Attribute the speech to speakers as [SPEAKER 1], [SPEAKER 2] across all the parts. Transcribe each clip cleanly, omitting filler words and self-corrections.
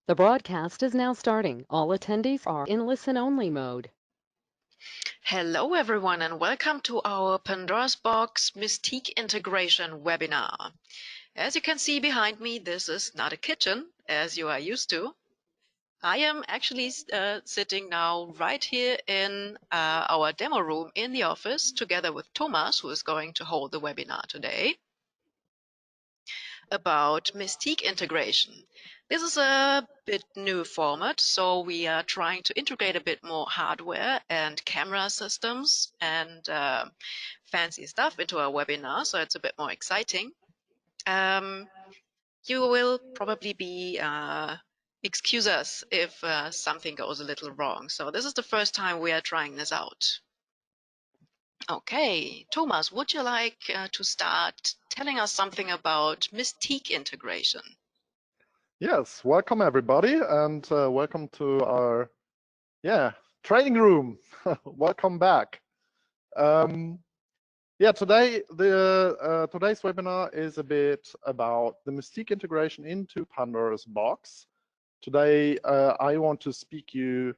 [SPEAKER 1] The broadcast is now starting. All attendees are in listen-only mode.
[SPEAKER 2] Hello everyone and welcome to our Pandoras Box Mystique integration webinar. As you can see behind me, this is not a kitchen as you are used to. I am actually sitting now right here in our demo room in the office together with Thomas, who is going to hold the webinar today about Mystique integration. This is a bit new format, so we are trying to integrate a bit more hardware and camera systems and fancy stuff into our webinar, so it's a bit more exciting. You will probably be excuse us if something goes a little wrong. So this is the first time we are trying this out. Okay, Thomas, would you like to start telling us something about Mystique integration?
[SPEAKER 3] Yes, welcome everybody, and welcome to our training room. Welcome back. Today today's webinar is a bit about the Mystique integration into Pandoras Box. Today I want to speak you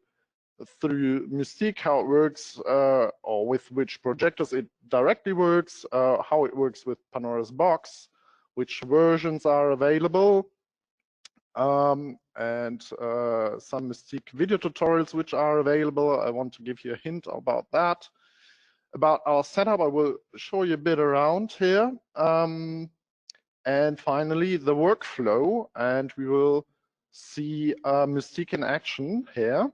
[SPEAKER 3] through Mystique, how it works, or with which projectors it directly works, how it works with Pandoras Box, which versions are available, and some Mystique video tutorials which are available. I want to give you a hint about that. About our setup, I will show you a bit around here. And finally, the workflow, and we will see Mystique in action here.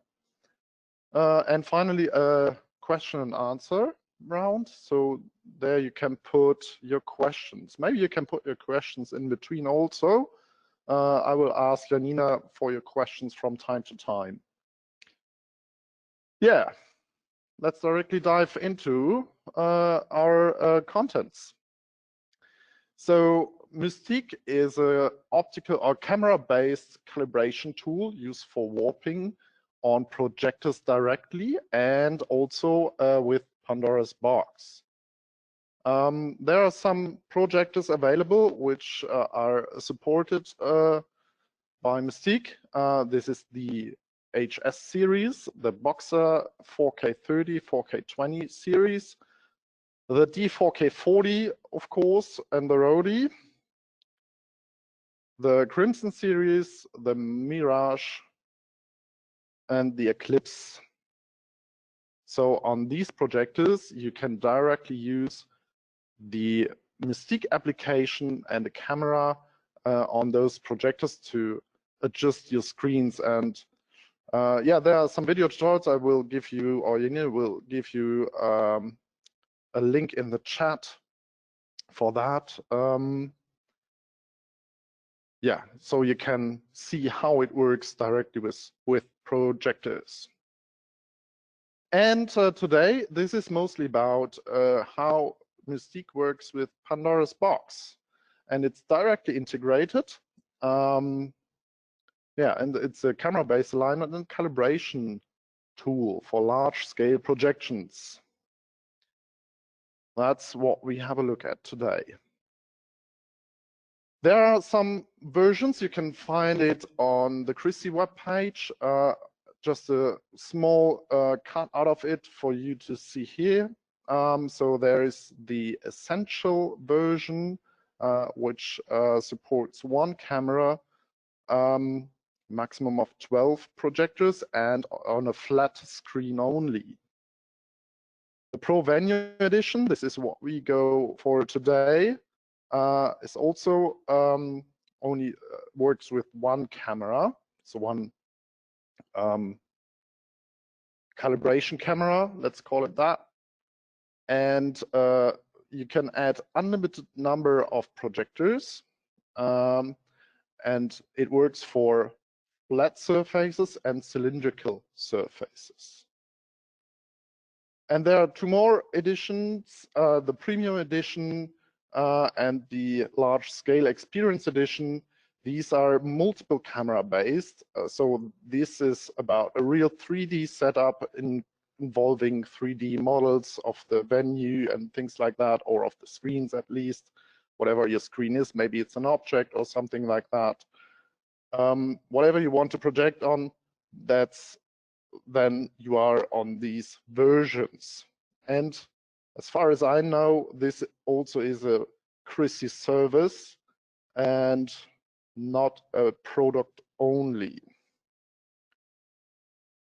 [SPEAKER 3] And finally, a question and answer round. So there you can put your questions. Maybe you can put your questions in between also. I will ask Janina for your questions from time to time. Yeah, let's directly dive into our contents. So Mystique is an optical or camera-based calibration tool used for warping on projectors directly and also with Pandoras Box. There are some projectors available which are supported by Mystique. This is the HS series, the Boxer 4K30, 4K20 series, the D4K40, of course, and the Rody, the Crimson series, the Mirage, and the Eclipse. So on these projectors, you can directly use the Mystique application and the camera on those projectors to adjust your screens. And there are some video tutorials I will give you, or Janine will give you a link in the chat for that. So you can see how it works directly with projectors. And today, this is mostly about how Mystique works with Pandoras Box, and it's directly integrated. And it's a camera-based alignment and calibration tool for large-scale projections. That's what we have a look at today. There are some versions. You can find it on the Christie webpage. Just a small cut out of it for you to see here. So there is the essential version, which supports one camera, maximum of 12 projectors, and on a flat screen only. The Pro Venue Edition, this is what we go for today, is also only works with one camera, so one calibration camera, let's call it that. And you can add unlimited number of projectors, and it works for flat surfaces and cylindrical surfaces. And there are two more editions, the Premium Edition and the Large Scale Experience Edition. These are multiple camera based. So this is about a real 3D setup involving 3D models of the venue and things like that, or of the screens at least, whatever your screen is. Maybe it's an object or something like that. Whatever you want to project on, then you are on these versions. And as far as I know, this also is a Christie service and not a product only.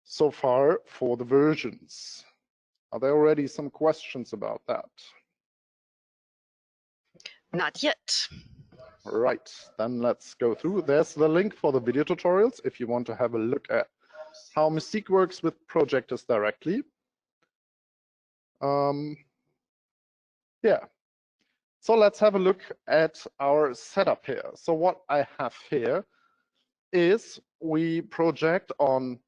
[SPEAKER 3] So far for the versions. Are there already some questions about that?
[SPEAKER 2] Not yet.
[SPEAKER 3] Right, then let's go through. There's the link for the video tutorials if you want to have a look at how Mystique works with projectors directly. Yeah, so let's have a look at our setup here. So what I have here is we project on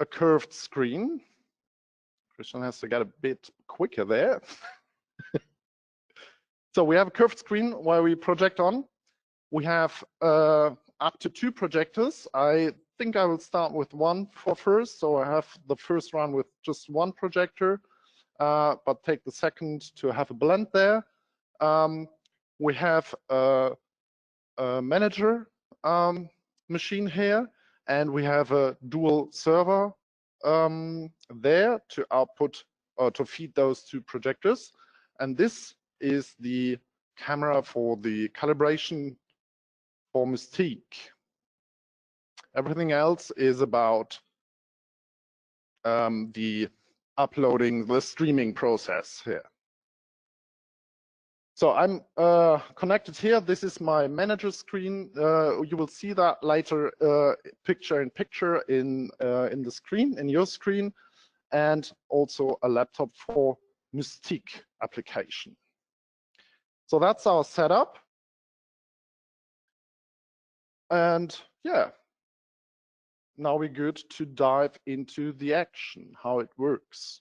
[SPEAKER 3] a curved screen. Christian has to get a bit quicker there. So we have a curved screen where we project on. We have up to 2 projectors. I think I will start with one for first. So I have the first run with just one projector, but take the second to have a blend there. We have a manager machine here, and we have a dual server there to output or to feed those 2 projectors. And this is the camera for the calibration for Mystique. Everything else is about the uploading, the streaming process here. So I'm connected here. This is my manager screen. You will see that later, picture in picture in the screen, in your screen, and also a laptop for Mystique application. So that's our setup. And yeah, now we're good to dive into the action, how it works.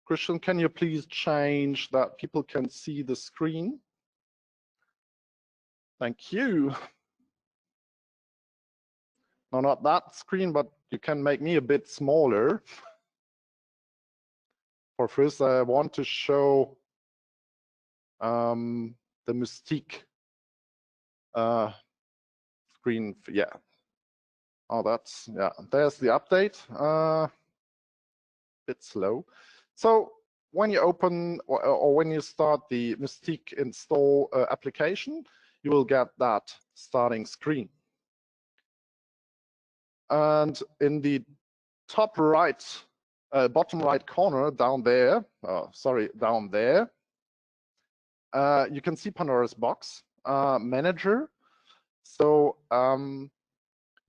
[SPEAKER 3] Christian, can you please change that people can see the screen? Thank you. No, not that screen, but you can make me a bit smaller. For first, I want to show the Mystique screen. Yeah. Oh, that's, yeah, there's the update. Bit slow. So when you open or when you start the Mystique install application, you will get that starting screen. And in the top right, bottom right corner down there, down there, you can see Pandoras Box Manager. So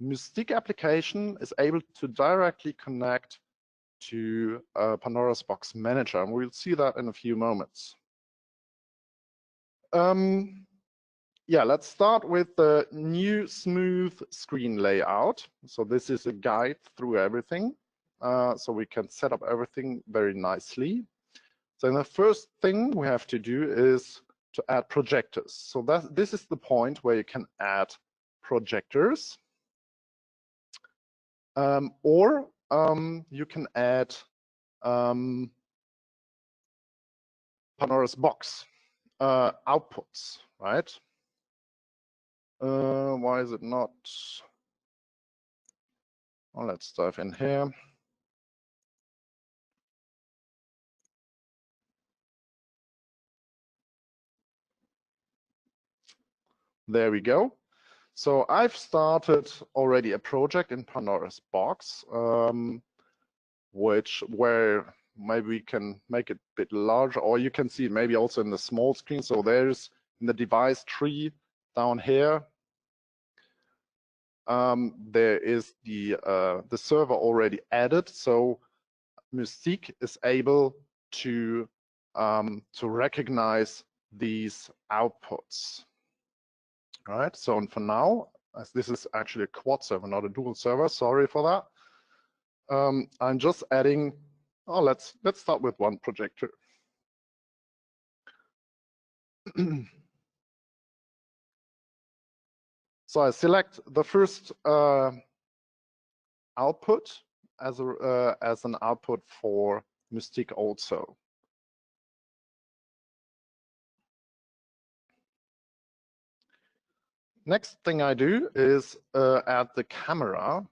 [SPEAKER 3] Mystique application is able to directly connect to Pandoras Box Manager, and we'll see that in a few moments. Yeah, let's start with the new smooth screen layout. So this is a guide through everything, so we can set up everything very nicely. So the first thing we have to do is to add projectors. So this is the point where you can add projectors, or you can add Pandoras Box outputs, right? Why is it not? Well, let's dive in here. There we go. So I've started already a project in Pandoras Box, where maybe we can make it a bit larger, or you can see it maybe also in the small screen. So there's in the device tree down here, there is the server already added. So Mystique is able to recognize these outputs. All right, so and for now, as this is actually a quad server, not a dual server, sorry for that. I'm just adding, let's start with one projector. So I select the first output as an output for Mystique also. Next thing I do is add the camera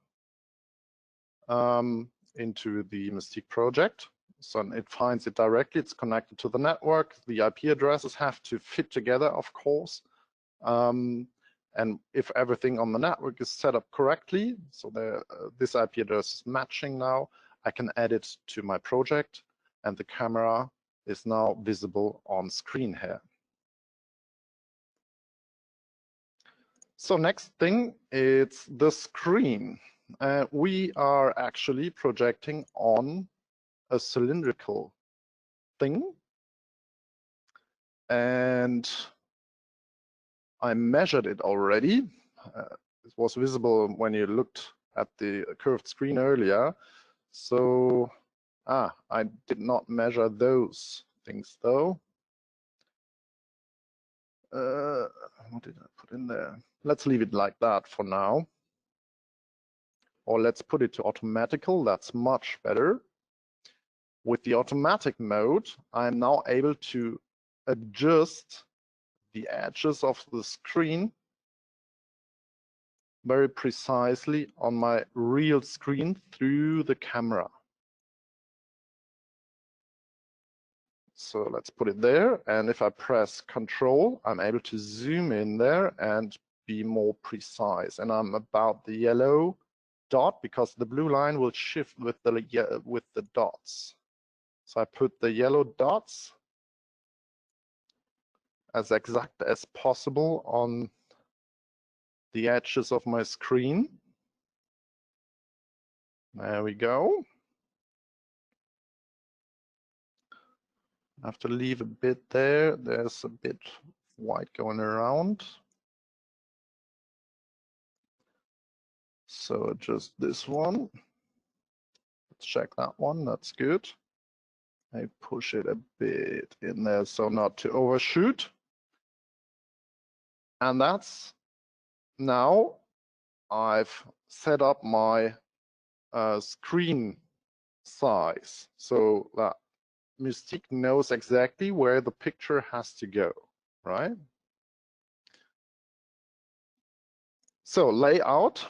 [SPEAKER 3] into the Mystique project. So it finds it directly, it's connected to the network. The IP addresses have to fit together, of course. And if everything on the network is set up correctly, so this IP address is matching now, I can add it to my project, and the camera is now visible on screen here. So next thing, it's the screen. We are actually projecting on a cylindrical thing, and I measured it already. It was visible when you looked at the curved screen earlier. So, I did not measure those things though. What did I put in there? Let's leave it like that for now. Or let's put it to automatical, that's much better. With the automatic mode, I'm now able to adjust the edges of the screen very precisely on my real screen through the camera. So let's put it there, and if I press Control, I'm able to zoom in there and be more precise. And I'm about the yellow dot because the blue line will shift with the dots. So I put the yellow dots as exact as possible on the edges of my screen. There we go. I have to leave a bit there. There's a bit white going around. So just this one. Let's check that one. That's good. I push it a bit in there so not to overshoot. And that's now I've set up my screen size so that Mystique knows exactly where the picture has to go, right? So layout,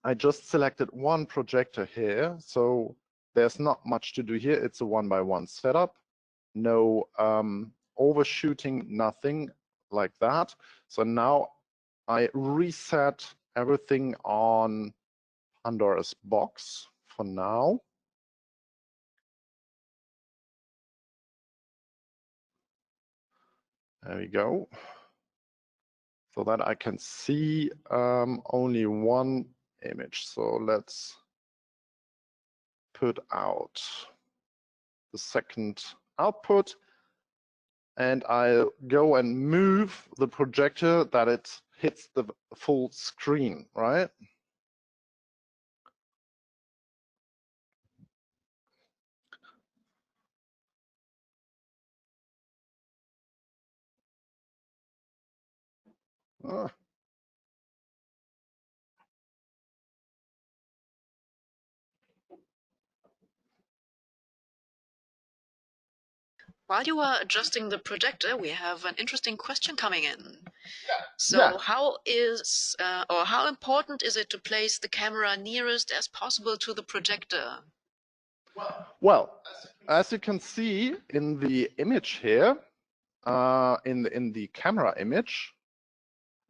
[SPEAKER 3] I just selected one projector here, so there's not much to do here. It's a one-by-one setup, no overshooting, nothing like that. So now I reset everything on Pandoras box for now. There we go. So that I can see only one image. So let's put out the second output, and I'll go and move the projector that it hits the full screen, right?
[SPEAKER 2] While you are adjusting the projector, we have an interesting question coming in. So how is or how important is it to place the camera nearest as possible to the projector?
[SPEAKER 3] Well, as you can see in the image here, in the camera image,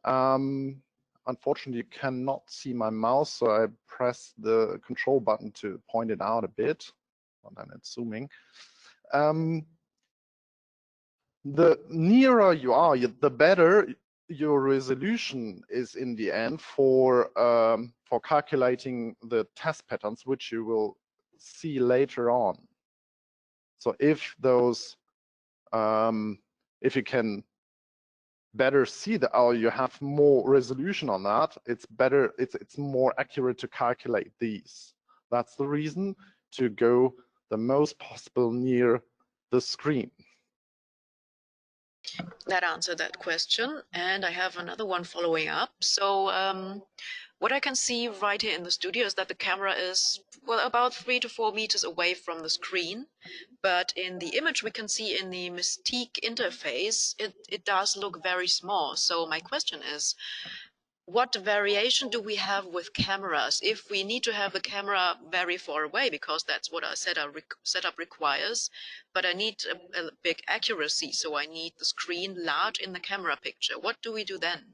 [SPEAKER 3] unfortunately you cannot see my mouse, so I press the control button to point it out a bit, and then it's zooming. The nearer you are, the better your resolution is in the end for calculating the test patterns, which you will see later on. So if those, if you can better see you have more resolution on that, it's better, it's more accurate to calculate these. That's the reason to go the most possible near the screen.
[SPEAKER 2] That answered that question. And I have another one following up. So what I can see right here in the studio is that the camera is, well, about 3 to 4 meters away from the screen. But in the image we can see in the Mystique interface, it does look very small. So my question is, what variation do we have with cameras if we need to have the camera very far away, because that's what our setup requires, but I need a big accuracy, so I need the screen large in the camera picture. What do we do then?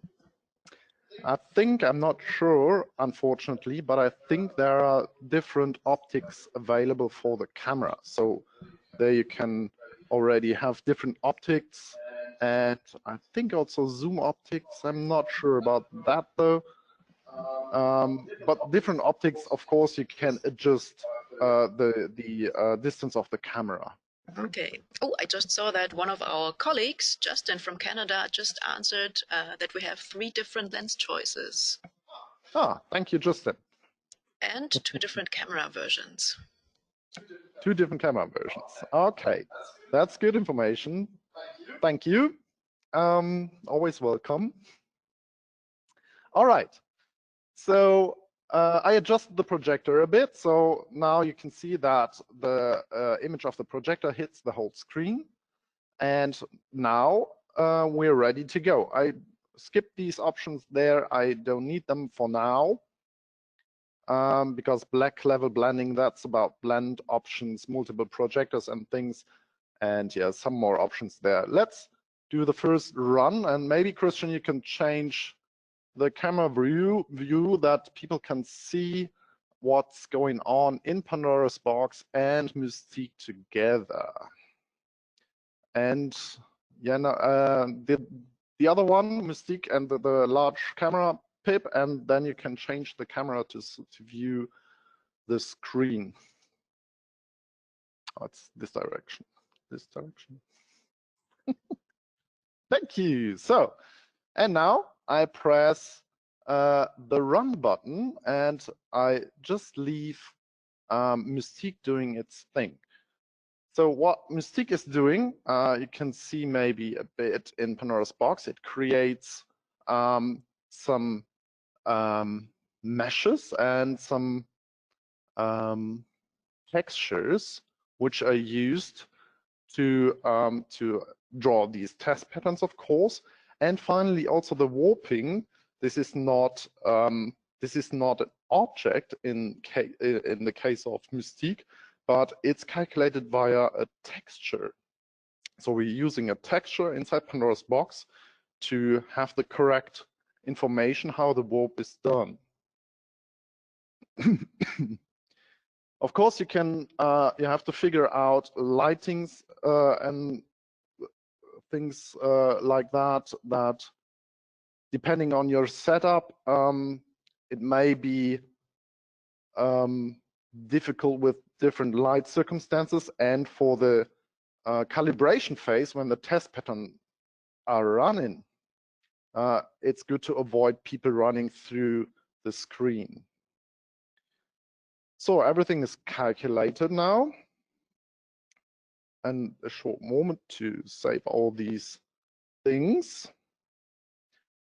[SPEAKER 3] I think, I'm not sure, unfortunately, but I think there are different optics available for the camera. So there you can already have different optics, and I think also zoom optics. I'm not sure about that though. But different optics, of course, you can adjust the distance of the camera.
[SPEAKER 2] Okay. Oh, I just saw that one of our colleagues, Justin from Canada, just answered that we have 3 different lens choices.
[SPEAKER 3] Ah, thank you, Justin.
[SPEAKER 2] And 2 different camera versions.
[SPEAKER 3] 2 different camera versions. Okay, that's good information. Thank you. Always welcome. All right. So I adjusted the projector a bit. So now you can see that the image of the projector hits the whole screen. And now we're ready to go. I skipped these options there. I don't need them for now. Because black level blending, that's about blend options, multiple projectors and things. And yeah, some more options there. Let's do the first run, and maybe Christian, you can change the camera view that people can see what's going on in Pandoras Box and Mystique together. And yeah, no, the other one, Mystique and the large camera pip, and then you can change the camera to view the screen. Oh, it's this direction. This direction. Thank you. So, and now I press the run button, and I just leave Mystique doing its thing. So what Mystique is doing, you can see maybe a bit in Pandoras Box. It creates some meshes and some textures which are used to draw these test patterns, of course. And finally, also the warping. This is not an object in the case of Mystique, but it's calculated via a texture. So we're using a texture inside Pandoras Box to have the correct information how the warp is done. Of course, you can you have to figure out lightings and things like that. That depending on your setup, it may be difficult with different light circumstances. And for the calibration phase, when the test pattern are running, it's good to avoid people running through the screen. So everything is calculated now. And a short moment to save all these things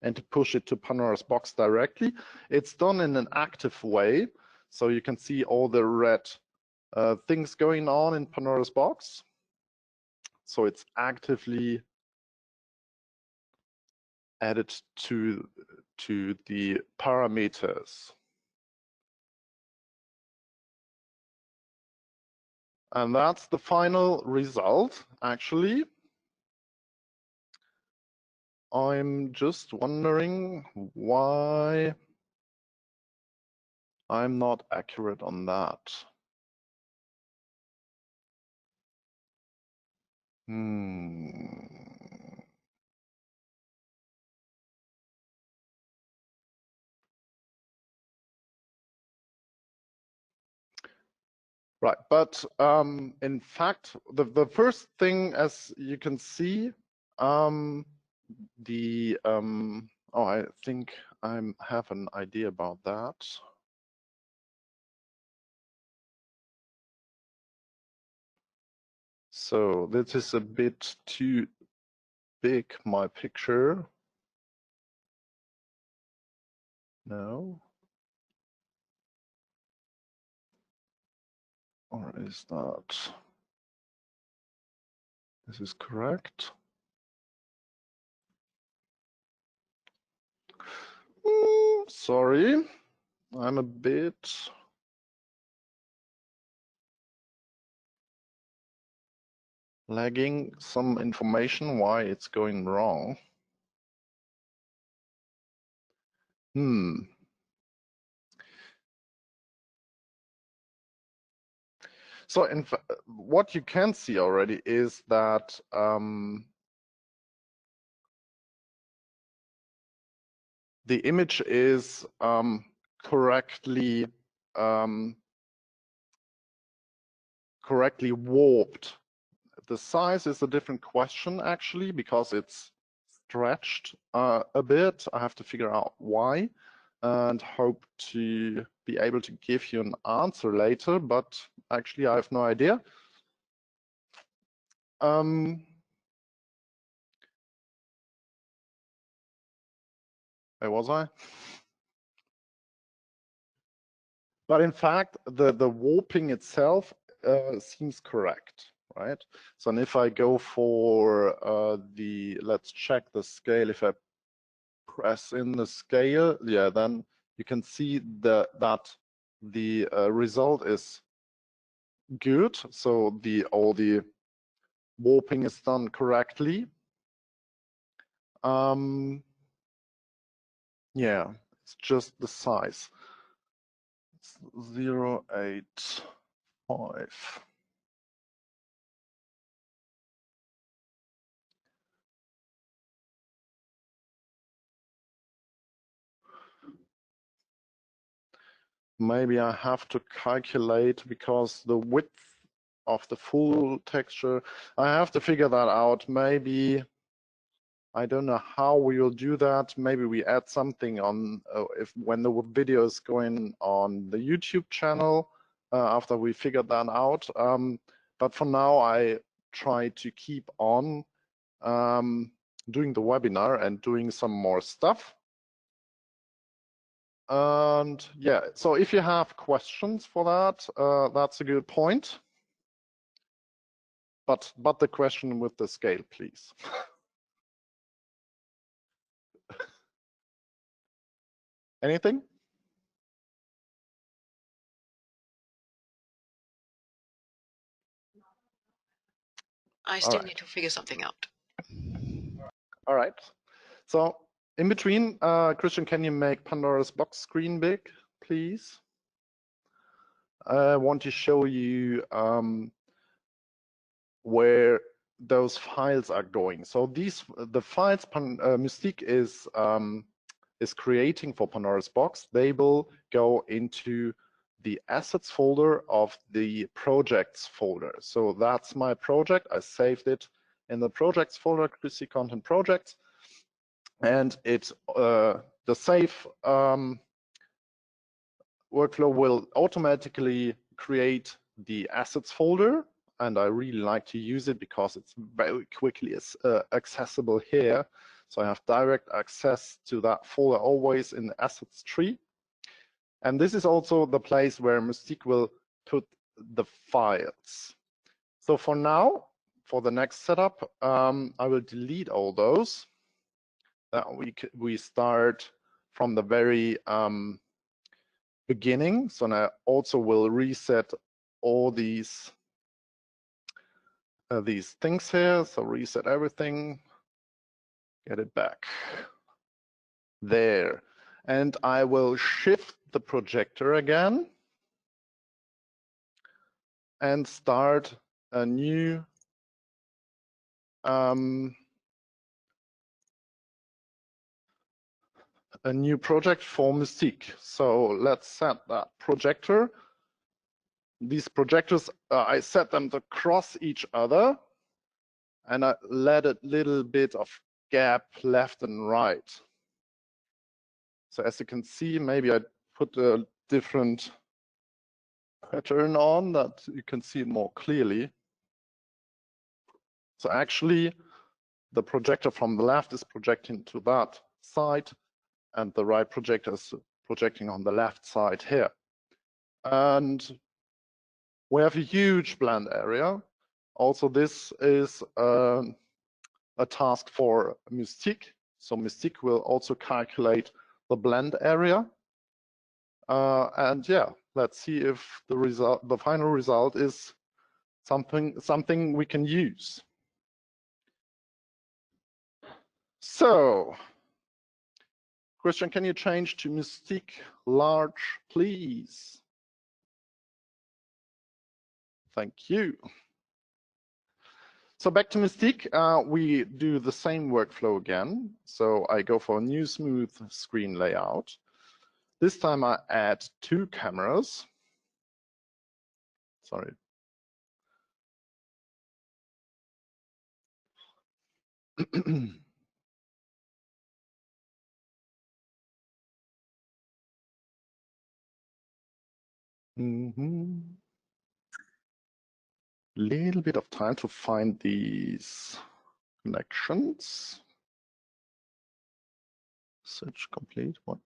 [SPEAKER 3] and to push it to Pandoras Box directly. It's done in an active way, so you can see all the red things going on in Pandoras Box. So it's actively added to the parameters. And that's the final result, actually. I'm just wondering why I'm not accurate on that. Right, but in fact, the first thing, as you can see, oh, I think I have an idea about that. So this is a bit too big, my picture. No. Or is that? This is correct. Sorry, I'm a bit lagging some information why it's going wrong. So what you can see already is that the image is correctly warped. The size is a different question actually, because it's stretched a bit. I have to figure out why and hope to be able to give you an answer later, but actually I have no idea. Where was I? But in fact, the warping itself seems correct, right? So and if I go for let's check the scale. If I press in the scale, yeah, then you can see that the result is good. So all the warping is done correctly. Yeah, it's just the size. It's 0.85. Maybe I have to calculate, because the width of the full texture, I have to figure that out. Maybe, I don't know how we will do that. Maybe we add something on when the video is going on the YouTube channel after we figure that out. But for now, I try to keep on doing the webinar and doing some more stuff. And yeah, so if you have questions for that, that's a good point. But the question with the scale, please. Anything?
[SPEAKER 2] I still need to figure something out.
[SPEAKER 3] All right. So in between, Christian, can you make Pandora's box screen big, please? I want to show you where those files are going. So the files Mystique is creating for Pandora's box, they will go into the assets folder of the projects folder. So that's my project. I saved it in the projects folder, Christie Content Projects, and it's the save workflow will automatically create the assets folder, and I really like to use it because it's very quickly accessible here. So I have direct access to that folder always in the assets tree. And this is also the place where Mystique will put the files. So for now, for the next setup, I will delete all those. We start from the very beginning. So now I also will reset all these things here. So reset everything, get it back there. And I will shift the projector again and start a new project for Mystique. So let's set that projector. These projectors, I set them to cross each other, and I let a little bit of gap left and right. So as you can see, maybe I put a different pattern on that you can see it more clearly. So actually, the projector from the left is projecting to that side, and the right projector is projecting on the left side here. And we have a huge blend area. Also, this is a task for Mystique. So Mystique will also calculate the blend area. And yeah, let's see if the final result is something we can use. So, Christian, can you change to Mystique large, please? Thank you. So back to Mystique, we do the same workflow again. So I go for a new smooth screen layout. This time I add 2 cameras. Sorry. Little bit of time to find these connections. Search complete, what?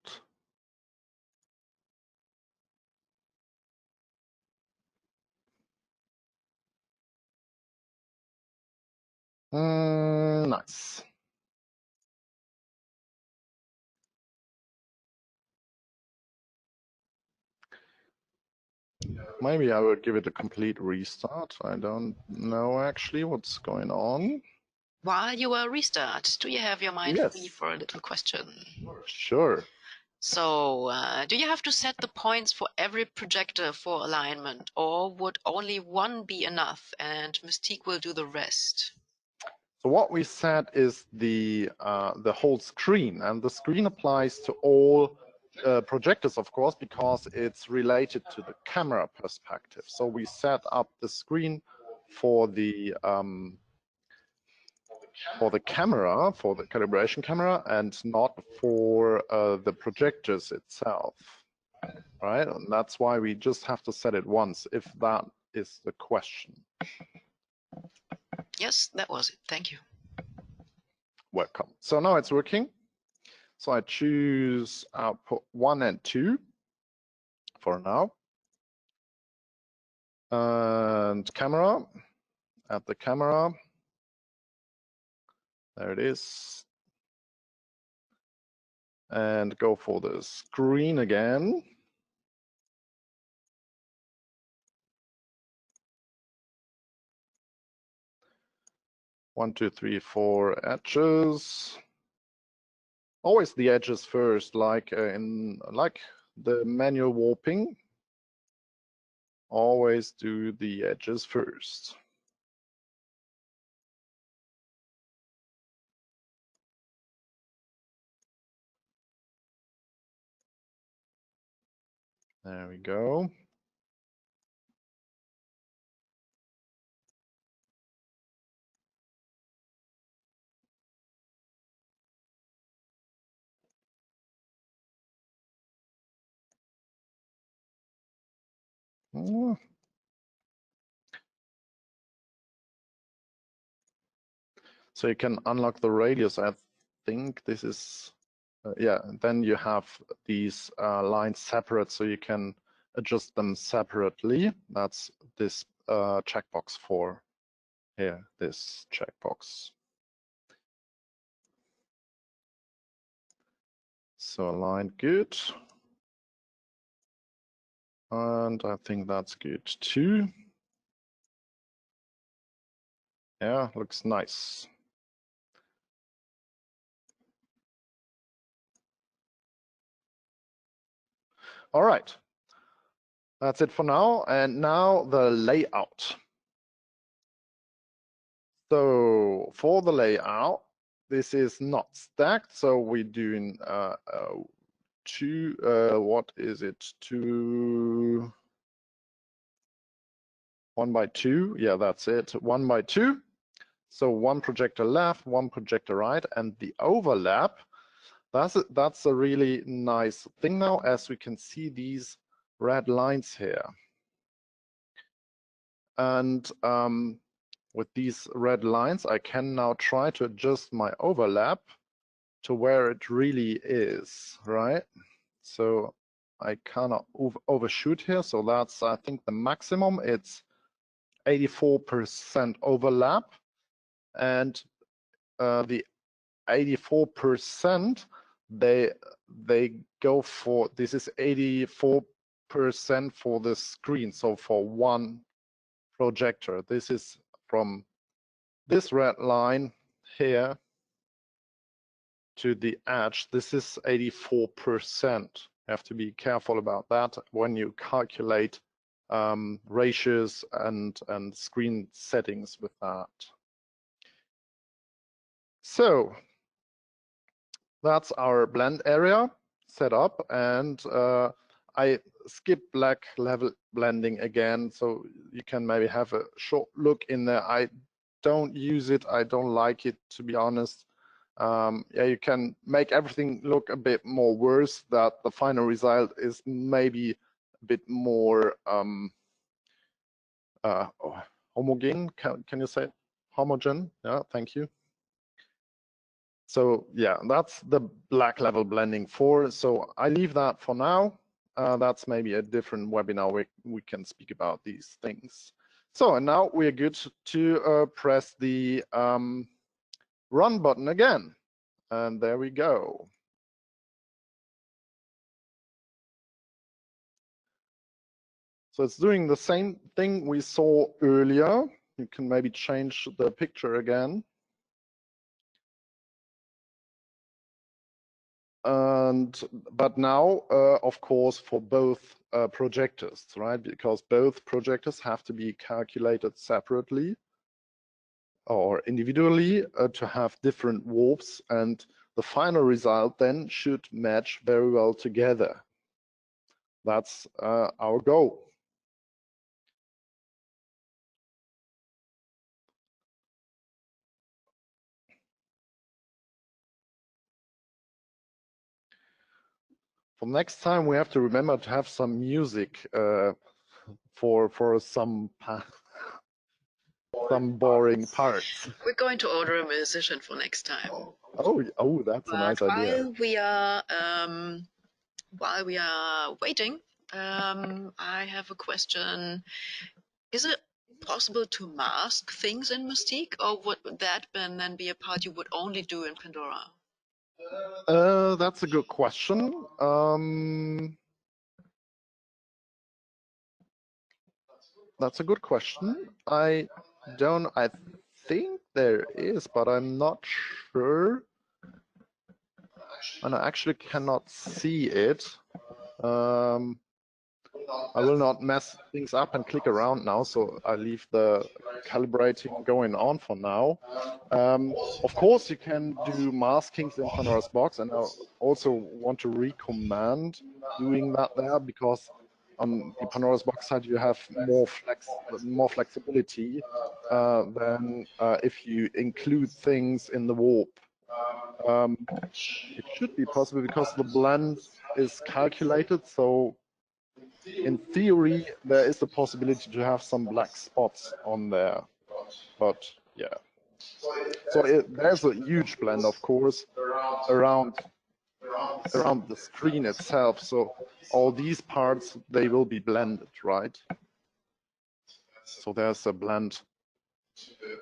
[SPEAKER 3] Nice. Maybe I will give it a complete restart. I don't know actually what's going on.
[SPEAKER 2] While you will restart, do you have your mind free
[SPEAKER 3] Yes.
[SPEAKER 2] for a little question?
[SPEAKER 3] Sure.
[SPEAKER 2] So, do you have to set the points for every projector for alignment, or would only one be enough and Mystique will do the rest?
[SPEAKER 3] So what we set is the whole screen, and the screen applies to all projectors, of course, because it's related to the camera perspective. So we set up the screen for the camera, for the calibration camera, and not for the projectors itself, right? And that's why we just have to set it once, if that is the question.
[SPEAKER 2] Yes, that was it. Thank you.
[SPEAKER 3] Welcome. So now it's working. So I choose output 1 and 2 for now. And camera, add the camera. There it is. And go for the screen again. One, two, three, 4 edges. Always the edges first, like the manual warping. Always do the edges first. There we go. So you can unlock the radius. I think this is, yeah, then you have these lines separate, so you can adjust them separately. That's this checkbox for here, this checkbox. So align good. And I think that's good too. Yeah, looks nice. All right, that's it for now. And now the layout. So for the layout, this is not stacked. So we're doing what is it? 1 by 2. Yeah, that's it. 1 by 2. So 1 projector left, 1 projector right, and the overlap. That's a really nice thing now, as we can see these red lines here. And with these red lines, I can now try to adjust my overlap to where it really is, right? So I cannot overshoot here. So that's, I think, the maximum. It's 84% overlap, and the 84%, they go for, this is 84% for the screen, so for one projector. This is from this red line here to the edge. This is 84%. You have to be careful about that when you calculate ratios and screen settings with that. So that's our blend area set up, and I skip black level blending again, so you can maybe have a short look in there. I don't use it, I don't like it, to be honest. Yeah, you can make everything look a bit more worse, that the final result is maybe a bit more homogeneous. Can you say it? Homogeneous? Yeah, thank you. So yeah, that's the black level blending for. So I leave that for now. That's maybe a different webinar we can speak about these things. So, and now we're good to press the run button again. And there we go. So it's doing the same thing we saw earlier. You can maybe change the picture again. But now, of course, for both projectors, right? Because both projectors have to be calculated separately or individually to have different warps, and the final result then should match very well together. That's our goal. For next time, we have to remember to have some music for some boring parts.
[SPEAKER 2] We're going to order a musician for next time.
[SPEAKER 3] Oh, that's a nice idea.
[SPEAKER 2] While we are waiting, I have a question. Is it possible to mask things in Mystique, or would that then be a part you would only do in Pandora?
[SPEAKER 3] That's a good question. That's a good question. I think there is, but I'm not sure. And I actually cannot see it. I will not mess things up and click around now, so I leave the calibrating going on for now. Of course, you can do maskings in Pandoras Box, and I also want to recommend doing that there, because on the Pandoras Box side you have more flexibility than if you include things in the warp. It should be possible because the blend is calculated, so in theory there is the possibility to have some black spots on there, but yeah. So there's a huge blend, of course, around the screen itself, so all these parts, they will be blended, right? So there's a blend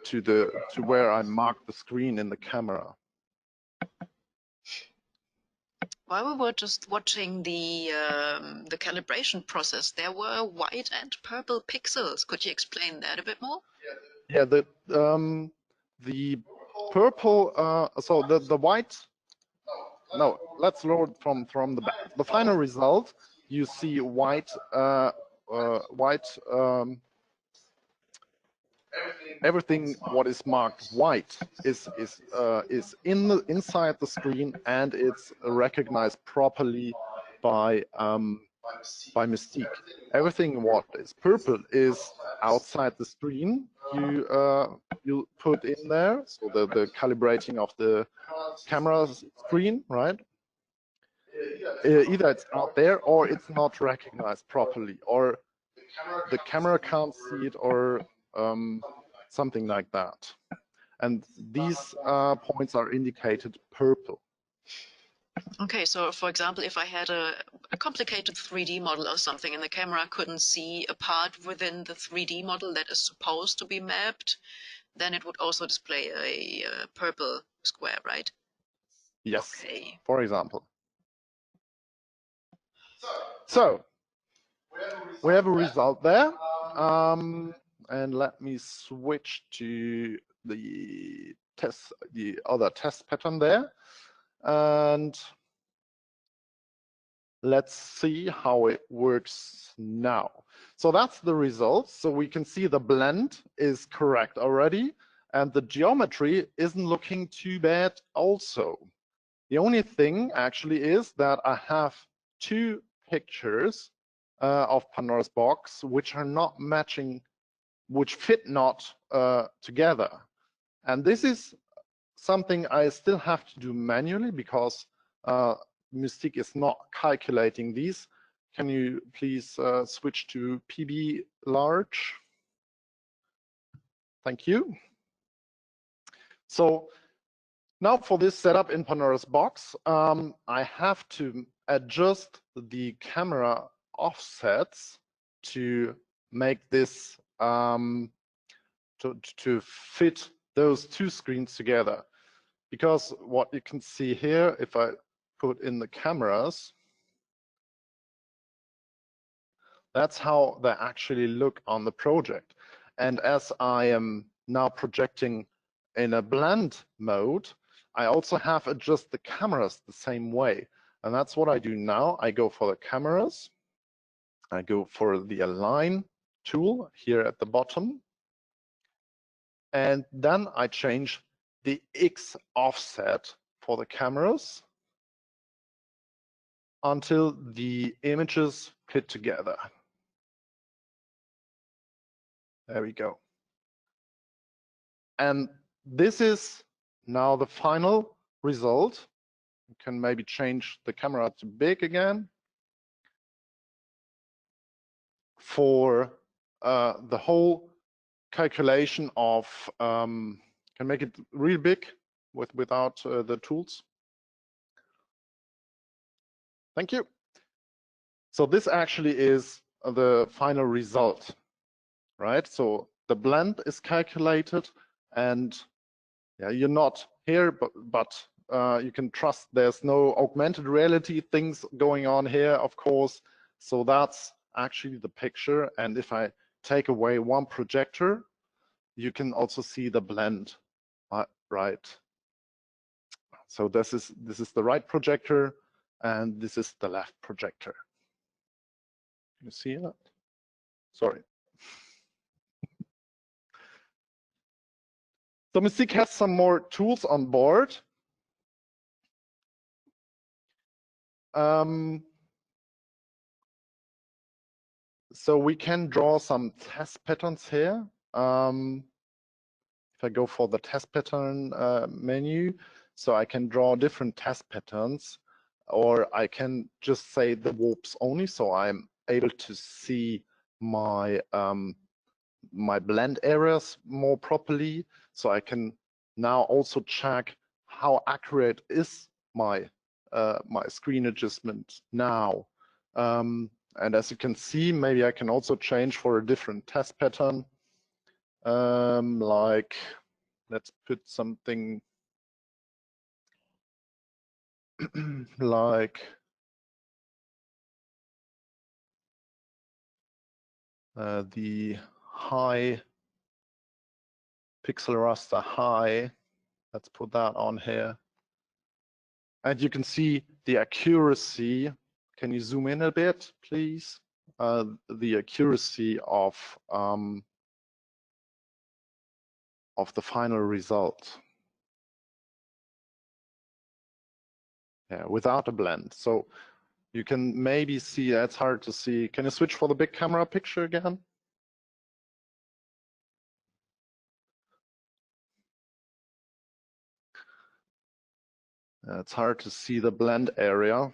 [SPEAKER 3] to where I mark the screen in the camera.
[SPEAKER 2] While we were just watching the calibration process, there were white and purple pixels. Could you explain that a bit more?
[SPEAKER 3] Yeah, the purple. So the white. No, let's load from the back. The final result, you see white. Everything what is marked white is inside the screen, and it's recognized properly by Mystique. Everything what is purple is outside the screen. You put in there, so the calibrating of the camera screen, right? Either it's out there or it's not recognized properly, or the camera can't see it, or something like that. And these points are indicated purple.
[SPEAKER 2] Okay, so for example, if I had a complicated 3D model or something and the camera couldn't see a part within the 3D model that is supposed to be mapped, then it would also display a purple square, right?
[SPEAKER 3] Yes,
[SPEAKER 2] Okay.
[SPEAKER 3] for example. So we have a result there. And let me switch to the other test pattern there. And let's see how it works now. So that's the result. So we can see the blend is correct already, and the geometry isn't looking too bad also. The only thing actually is that I have two pictures of Pandora's box which are not matching, which fit not together. And this is something I still have to do manually because Mystique is not calculating these. Can you please switch to PB large? Thank you. So now for this setup in Pandora's box, I have to adjust the camera offsets to make this to fit those two screens together. Because what you can see here, if I put in the cameras, that's how they actually look on the project. And as I am now projecting in a blend mode, I also have to adjust the cameras the same way. And that's what I do now. I go for the cameras. I go for the align tool here at the bottom. And then I change the X offset for the cameras until the images fit together. There we go. And this is now the final result. You can maybe change the camera to big again. For the whole calculation of, can make it real big without the tools. Thank you. So this actually is the final result, right? So the blend is calculated, and yeah, you're not here, but you can trust there's no augmented reality things going on here, of course. So that's actually the picture. And if I take away one projector, you can also see the blend, right? So this is the right projector, and this is the left projector. You see that? Sorry. So Mystique has some more tools on board. So we can draw some test patterns here. If I go for the test pattern menu, so I can draw different test patterns, or I can just say the warps only, so I'm able to see my my blend areas more properly. So I can now also check how accurate is my my screen adjustment now. And as you can see, maybe I can also change for a different test pattern. Like, let's put something like the high pixel raster high. Let's put that on here. And you can see the accuracy. Can you zoom in a bit, please? The accuracy of the final result. Yeah, without a blend. So you can maybe see, it's hard to see. Can you switch for the big camera picture again? It's hard to see the blend area.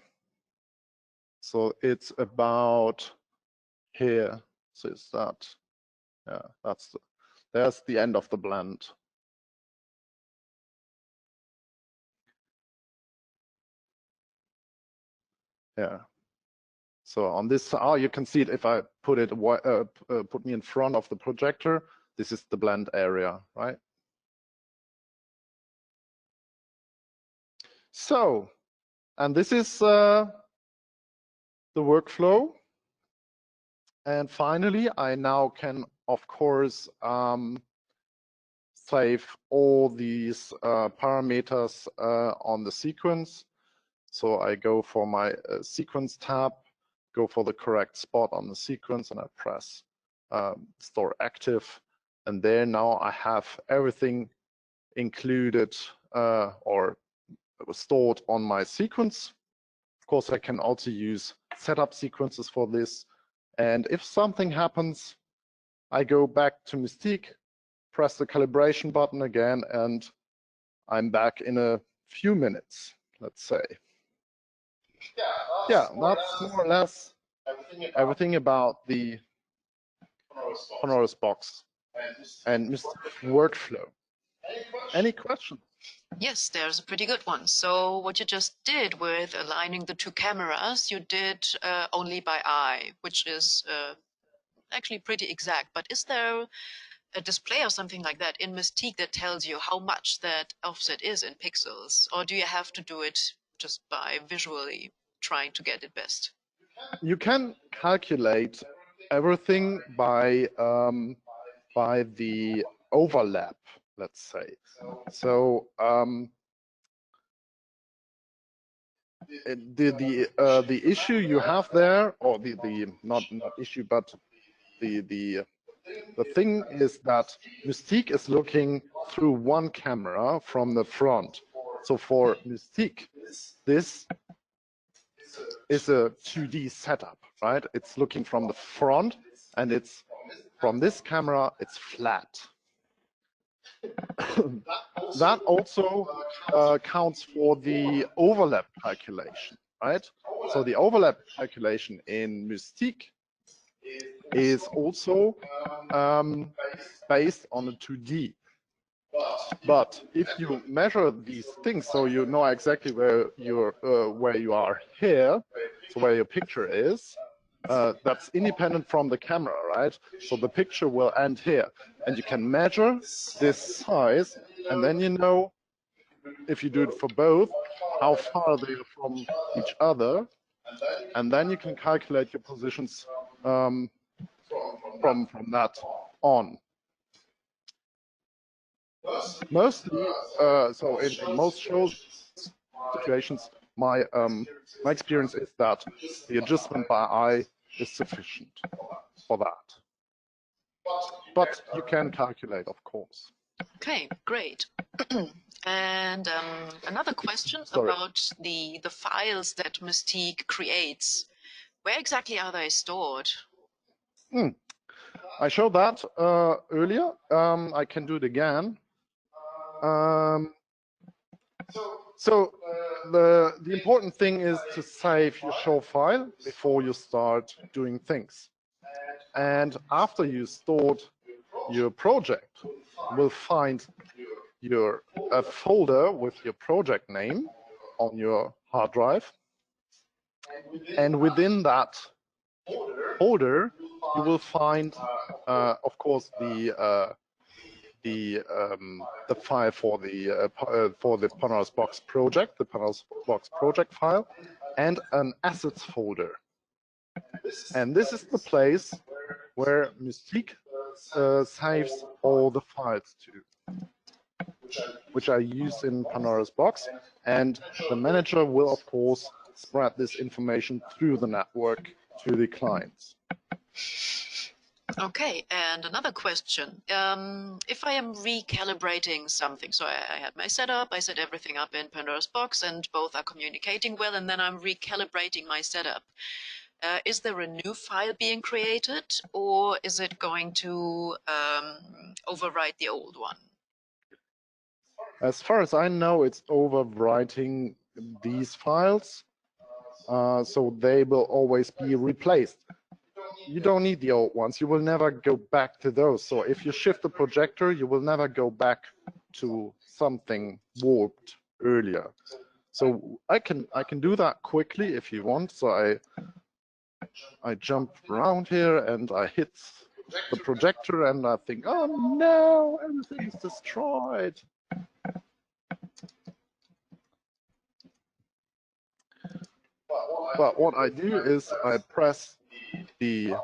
[SPEAKER 3] So it's about here. So is that, yeah, there's the end of the blend. Yeah. So on this, you can see it if I put it put me in front of the projector. This is the blend area, right? So, and this is the workflow. And finally, I now can, of course, save all these parameters on the sequence. So I go for my sequence tab, go for the correct spot on the sequence, and I press store active. And there now I have everything included or stored on my sequence. Of course, I can also use setup sequences for this. And if something happens, I go back to Mystique, press the calibration button again, and I'm back in a few minutes, let's say. Yeah, that's more or less everything about the Pandoras Box and Mystique workflow. Any questions?
[SPEAKER 2] Yes, there's a pretty good one. So what you just did with aligning the two cameras, you did only by eye, which is actually pretty exact. But is there a display or something like that in Mystique that tells you how much that offset is in pixels? Or do you have to do it just by visually trying to get it best?
[SPEAKER 3] You can calculate everything by the overlap, let's say. So the issue you have there, or the not issue, but the thing is that Mystique is looking through one camera from the front. So for Mystique, this is a 2D setup, right? It's looking from the front, and it's from this camera, it's flat. That also counts for the overlap calculation, right? So the overlap calculation in Mystique is also based on a 2D. But if you measure these things, so you know exactly where you are here, so where your picture is, that's independent from the camera, right? So the picture will end here, and you can measure this size, and then you know, if you do it for both, how far they are from each other, and then you can calculate your positions from that on. Mostly, so in most shows situations, my experience is that the adjustment by eye is sufficient for that. But you can calculate, of course.
[SPEAKER 2] Okay, great. And another question about the files that Mystique creates. Where exactly are they stored?
[SPEAKER 3] I showed that earlier. I can do it again. So the important thing is to save your show file before you start doing things. And after you stored your project, you will find a folder with your project name on your hard drive. And within that folder, you will find, of course, the file for the Pandoras Box project, the Pandoras Box project file, and an assets folder. And this is the place where Mystique saves all the files to, which are used in Pandoras Box, and the manager will, of course, spread this information through the network to the clients.
[SPEAKER 2] Okay, and another question. If I am recalibrating something, so I had my setup, I set everything up in Pandoras Box, and both are communicating well, and then I'm recalibrating my setup. Is there a new file being created, or is it going to overwrite the old one?
[SPEAKER 3] As far as I know, it's overwriting these files, so they will always be replaced. you don't need the old ones. You will never go back to those. So if you shift the projector, you will never go back to something warped earlier. So I can do that quickly if you want. So I jump around here and I hit the projector and I think, oh no, everything is destroyed. But what I do is I press the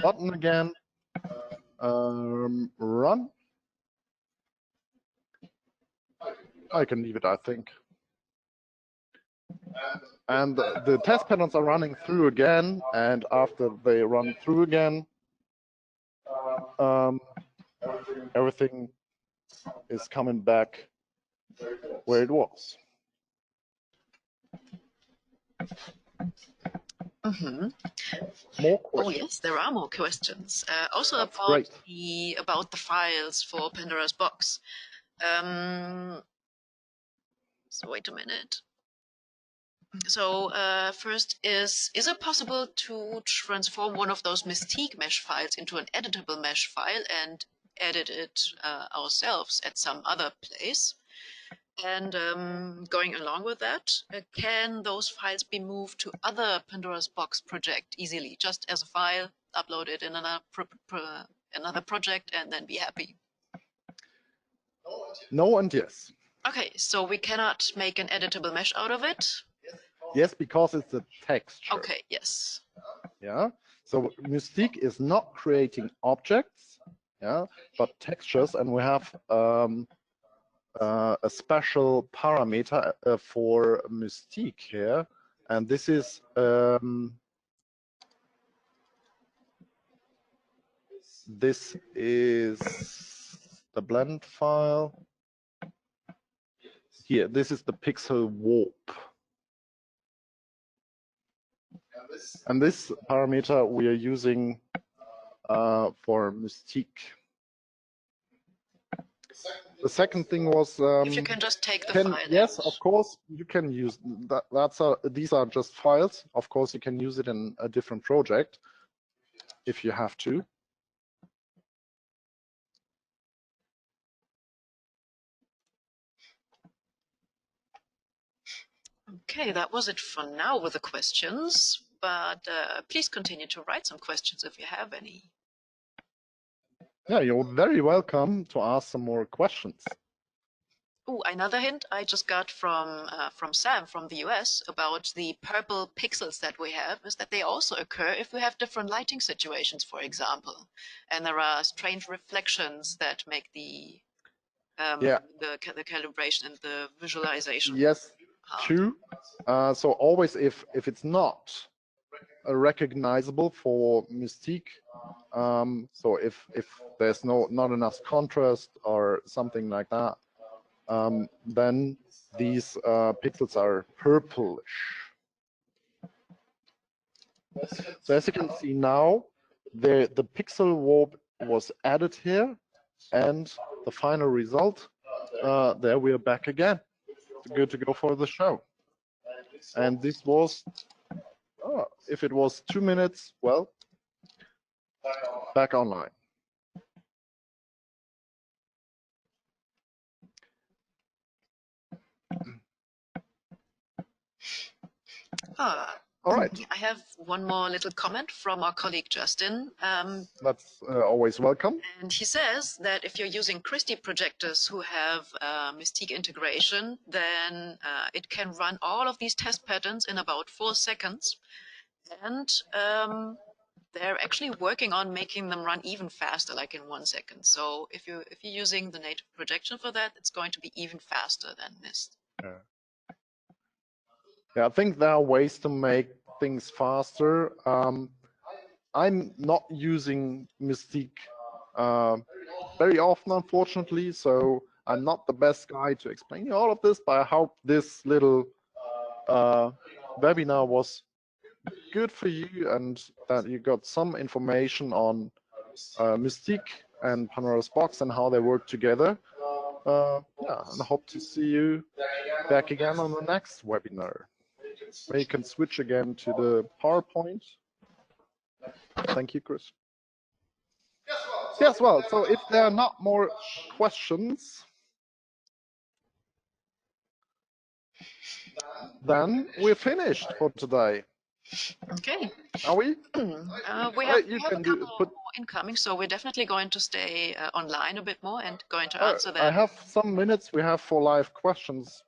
[SPEAKER 3] button again, run. I can leave it, I think. And the test patterns are running through again, and after they run through again, everything is coming back where it was.
[SPEAKER 2] Mm-hmm.
[SPEAKER 3] More questions?
[SPEAKER 2] Oh yes, there are more questions. Also
[SPEAKER 3] That's
[SPEAKER 2] about
[SPEAKER 3] great.
[SPEAKER 2] about the files for Pandora's Box. So wait a minute. So first is it possible to transform one of those Mystique mesh files into an editable mesh file and edit it ourselves at some other place? And going along with that, can those files be moved to other Pandora's Box project easily, just as a file, upload it in another project, and then be happy?
[SPEAKER 3] No and yes.
[SPEAKER 2] Okay, so we cannot make an editable mesh out of it?
[SPEAKER 3] Yes, because it's a texture.
[SPEAKER 2] Okay, yes.
[SPEAKER 3] Yeah. So Mystique is not creating objects, yeah, but textures, and we have a special parameter for Mystique here, and this is the blend file. Here, this is the pixel warp. And this parameter we are using for Mystique. The second thing was
[SPEAKER 2] if you can just take the file.
[SPEAKER 3] Yes, of course you can use that. These are just files. Of course, you can use it in a different project if you have to.
[SPEAKER 2] Okay, that was it for now with the questions, but please continue to write some questions if you have any.
[SPEAKER 3] Yeah, you're very welcome to ask some more questions.
[SPEAKER 2] Oh, another hint I just got from Sam from the US about the purple pixels that we have is that they also occur if we have different lighting situations, for example, and there are strange reflections that make the calibration and the visualization.
[SPEAKER 3] Yes, true. So always if it's not recognizable for Mystique, so if there's not enough contrast or something like that, then these pixels are purplish. So as you can see now, the pixel warp was added here, and the final result, there we are back again. Good to go for the show. And this was, if it was 2 minutes, well, back online. All right.
[SPEAKER 2] I have one more little comment from our colleague Justin.
[SPEAKER 3] That's always welcome.
[SPEAKER 2] And he says that if you're using Christie projectors who have Mystique integration, then it can run all of these test patterns in about 4 seconds. And they're actually working on making them run even faster, like in 1 second. So if you're using the native projection for that, it's going to be even faster than Mist.
[SPEAKER 3] Yeah, I think there are ways to make things faster. I'm not using Mystique very often, unfortunately, so I'm not the best guy to explain you all of this, but I hope this little webinar was good for you and that you got some information on Mystique and Pandora's Box and how they work together. Yeah, and I hope to see you back again on the next webinar, where you can switch again to the PowerPoint. Thank you, Chris. Yes, well, so if there are not more questions, then we're finished for today.
[SPEAKER 2] Okay.
[SPEAKER 3] Are we?
[SPEAKER 2] We have
[SPEAKER 3] You
[SPEAKER 2] a
[SPEAKER 3] can
[SPEAKER 2] couple
[SPEAKER 3] put.
[SPEAKER 2] more incoming, so we're definitely going to stay online a bit more and going to
[SPEAKER 3] Oh,
[SPEAKER 2] answer them.
[SPEAKER 3] I have some minutes we have for live questions,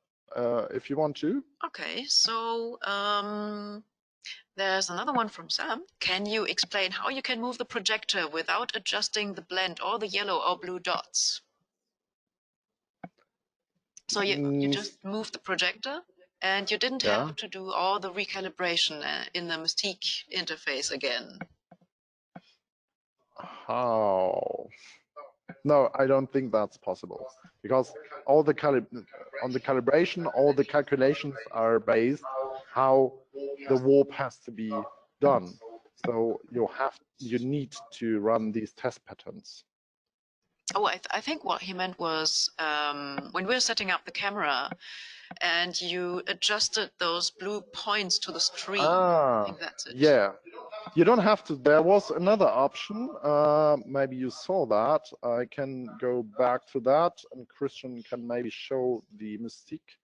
[SPEAKER 3] if you want to.
[SPEAKER 2] Okay, so there's another one from Sam. Can you explain how you can move the projector without adjusting the blend or the yellow or blue dots? So you just move the projector and you didn't have to do all the recalibration in the Mystique interface again.
[SPEAKER 3] How? No, I don't think that's possible, because all the on the calibration, all the calculations are based how the warp has to be done. So you need to run these test patterns.
[SPEAKER 2] Oh, I think what he meant was when we're setting up the camera and you adjusted those blue points to the screen. I think that's it.
[SPEAKER 3] Yeah. You don't have to. There was another option. Maybe you saw that. I can go back to that, and Christian can maybe show the Mystique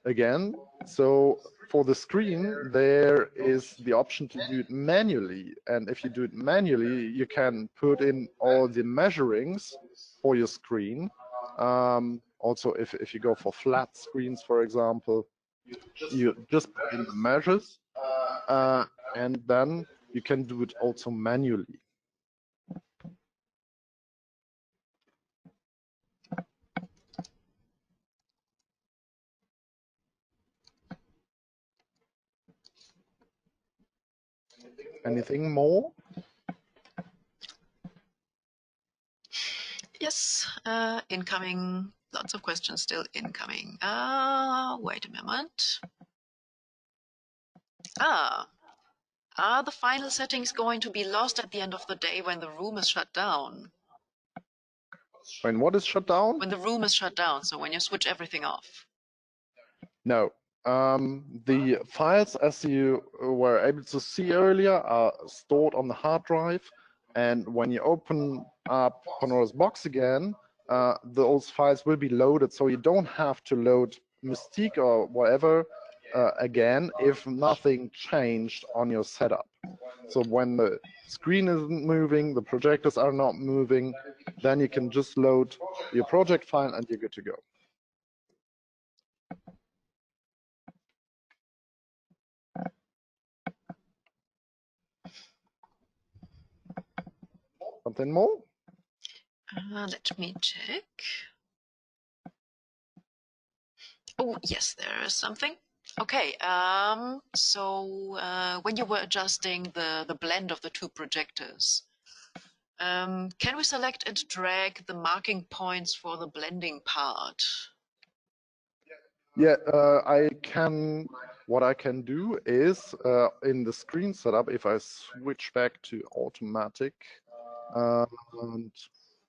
[SPEAKER 3] again. So for the screen, there is the option to do it manually. And if you do it manually, you can put in all the measurings for your screen. Also, if you go for flat screens, for example, you just put in the measures, and then you can do it also manually. Anything more?
[SPEAKER 2] Yes, incoming. Lots of questions still incoming. Wait a moment. Are the final settings going to be lost at the end of the day when the room is shut down?
[SPEAKER 3] When what is shut down?
[SPEAKER 2] When the room is shut down, so when you switch everything off.
[SPEAKER 3] No. The files, as you were able to see earlier, are stored on the hard drive. And when you open up Pandora's Box again, those files will be loaded. So you don't have to load Mystique or whatever again if nothing changed on your setup. So when the screen isn't moving, the projectors are not moving, then you can just load your project file and you're good to go. Something more?
[SPEAKER 2] Let me check. Oh, yes, there is something. Okay, so when you were adjusting the blend of the two projectors, can we select and drag the marking points for the blending part?
[SPEAKER 3] Yeah, I can. What I can do is in the screen setup, if I switch back to automatic and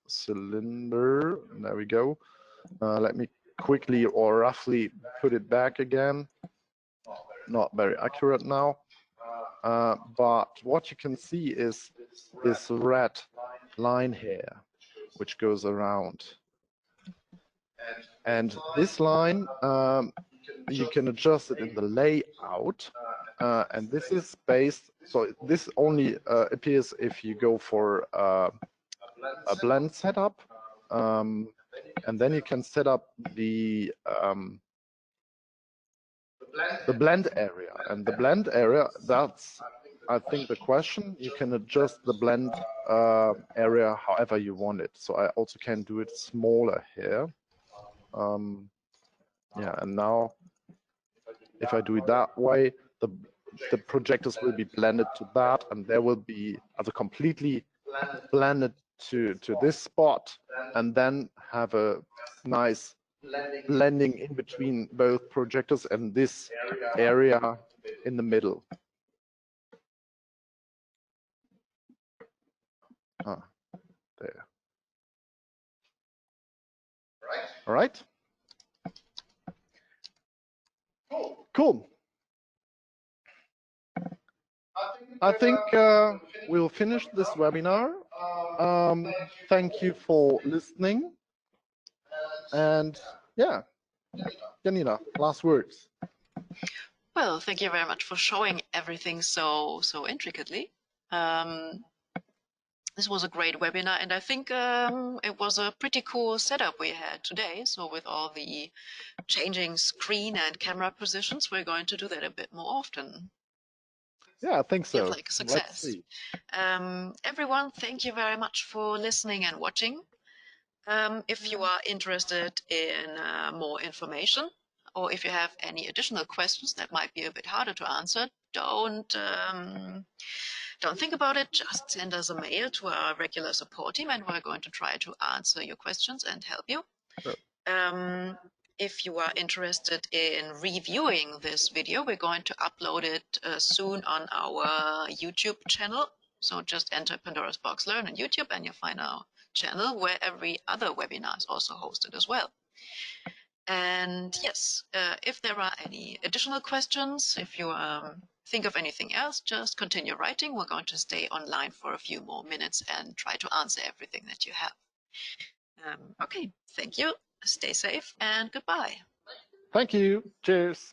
[SPEAKER 3] cylinder, there we go. Let me quickly or roughly put it back again. Not very accurate now, but what you can see is this red line here, which goes around. And this line, you can adjust it in the layout, and this is based, so this only appears if you go for a blend setup, and then you can set up the blend area. And the blend area, that's, I think, the question. You can adjust the blend area however you want it. So I also can do it smaller here. Yeah, and now if I do it that way, the projectors will be blended to that, and there will be completely blended to this spot, and then have a nice blending in between both projectors and this area in the middle. There. All right. Cool. I think we'll finish this webinar. Thank you for listening. And yeah, Janina, last words.
[SPEAKER 2] Well, thank you very much for showing everything so intricately. This was a great webinar, and I think it was a pretty cool setup we had today. So with all the changing screen and camera positions, we're going to do that a bit more often.
[SPEAKER 3] Yeah, I think so.
[SPEAKER 2] Feels like a success.
[SPEAKER 3] Let's see.
[SPEAKER 2] Everyone, thank you very much for listening and watching. If you are interested in more information, or if you have any additional questions that might be a bit harder to answer, don't think about it. Just send us a mail to our regular support team, and we're going to try to answer your questions and help you.
[SPEAKER 3] Sure.
[SPEAKER 2] If you are interested in reviewing this video, we're going to upload it soon on our YouTube channel. So just enter Pandora's Box Learn on YouTube and you'll find our channel where every other webinar is also hosted as well. And yes, if there are any additional questions, if you think of anything else, just continue writing. We're going to stay online for a few more minutes and try to answer everything that you have. Okay, thank you. Stay safe and goodbye.
[SPEAKER 3] Thank you. Cheers.